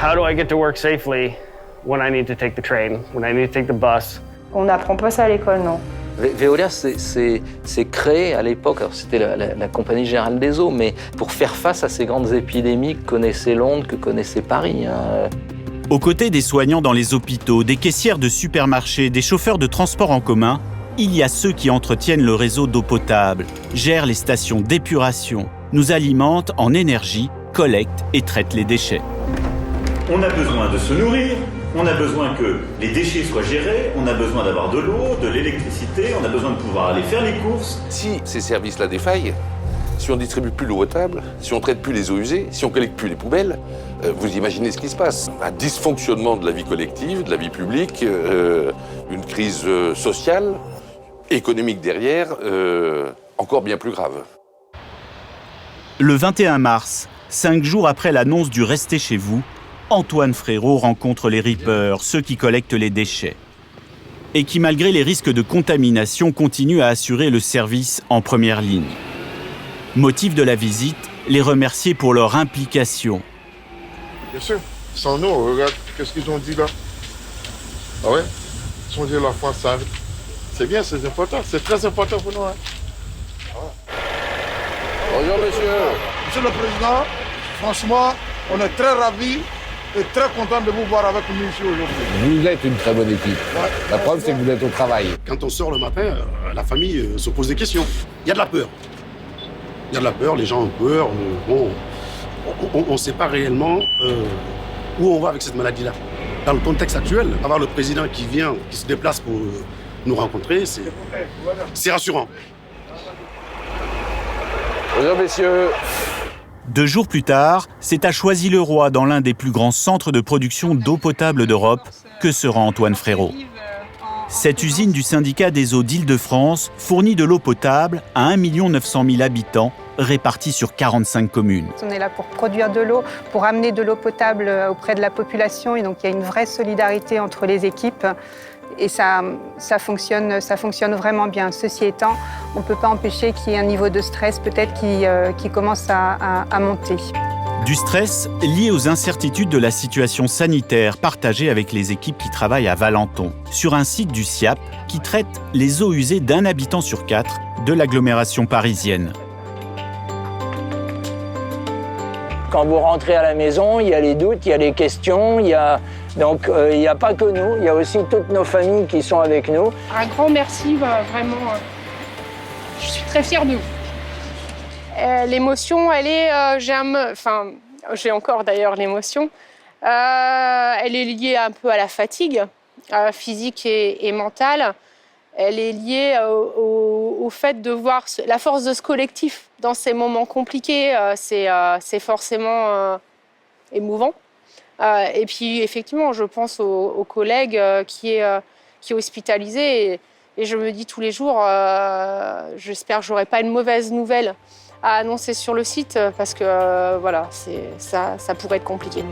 How do I get to work safely when I need to take the train, when I need to take the bus? On n'apprend pas ça à l'école, non. Veolia, c'est créé à l'époque, alors c'était la Compagnie Générale des Eaux, mais pour faire face à ces grandes épidémies que connaissait Londres, que connaissait Paris. Aux côtés des soignants dans les hôpitaux, des caissières de supermarchés, des chauffeurs de transport en commun, il y a ceux qui entretiennent le réseau d'eau potable, gèrent les stations d'épuration, nous alimentent en énergie, collectent et traitent les déchets. On a besoin de se nourrir, on a besoin que les déchets soient gérés, on a besoin d'avoir de l'eau, de l'électricité, on a besoin de pouvoir aller faire les courses. Si ces services-là défaillent, si on ne distribue plus l'eau potable, si on ne traite plus les eaux usées, si on ne collecte plus les poubelles, vous imaginez ce qui se passe. Un dysfonctionnement de la vie collective, de la vie publique, une crise sociale, économique derrière, encore bien plus grave. Le 21 mars, 5 jours après l'annonce du « Restez chez vous », Antoine Frérot rencontre les rippers, ceux qui collectent les déchets, et qui, malgré les risques de contamination, continuent à assurer le service en première ligne. Motif de la visite, les remercier pour leur implication. Bien sûr, sans nous, regarde, qu'est-ce qu'ils ont dit là? Ah ouais? Ils ont dit la France, ça. C'est bien, c'est important, c'est très important pour nous. Hein? Bonjour monsieur. Monsieur le Président, franchement, on est très ravis et très contents de vous voir avec nous ici aujourd'hui. Vous êtes une très bonne équipe. Ouais. La preuve, c'est que vous êtes au travail. Quand on sort le matin, la famille se pose des questions. Il y a de la peur. Il y a de la peur, les gens ont peur. On ne sait pas réellement où on va avec cette maladie-là. Dans le contexte actuel, avoir le président qui vient, qui se déplace pour nous rencontrer, c'est rassurant. Bonjour messieurs. 2 jours plus tard, c'est à Choisy-le-Roi, dans l'un des plus grands centres de production d'eau potable d'Europe, que se rend Antoine Frérot. Cette usine du syndicat des eaux d'Île-de-France fournit de l'eau potable à 1 900 000 habitants, répartis sur 45 communes. On est là pour produire de l'eau, pour amener de l'eau potable auprès de la population. Et donc il y a une vraie solidarité entre les équipes. Et ça fonctionne vraiment bien. Ceci étant, on ne peut pas empêcher qu'il y ait un niveau de stress peut-être qui commence à monter. Du stress lié aux incertitudes de la situation sanitaire partagée avec les équipes qui travaillent à Valenton, sur un site du SIAP qui traite les eaux usées d'1 habitant sur 4 de l'agglomération parisienne. Quand vous rentrez à la maison, il y a les doutes, il y a les questions, donc il n'y a pas que nous, il y a aussi toutes nos familles qui sont avec nous. Un grand merci, vraiment, je suis très fière de vous. L'émotion, elle est, j'ai encore d'ailleurs l'émotion, elle est liée un peu à la fatigue physique et mentale. Elle est liée au fait de voir la force de ce collectif dans ces moments compliqués. C'est forcément émouvant. Et puis, effectivement, je pense aux collègues qui est hospitalisé. Et je me dis tous les jours, j'espère que je n'aurai pas une mauvaise nouvelle à annoncer sur le site parce que voilà, ça pourrait être compliqué.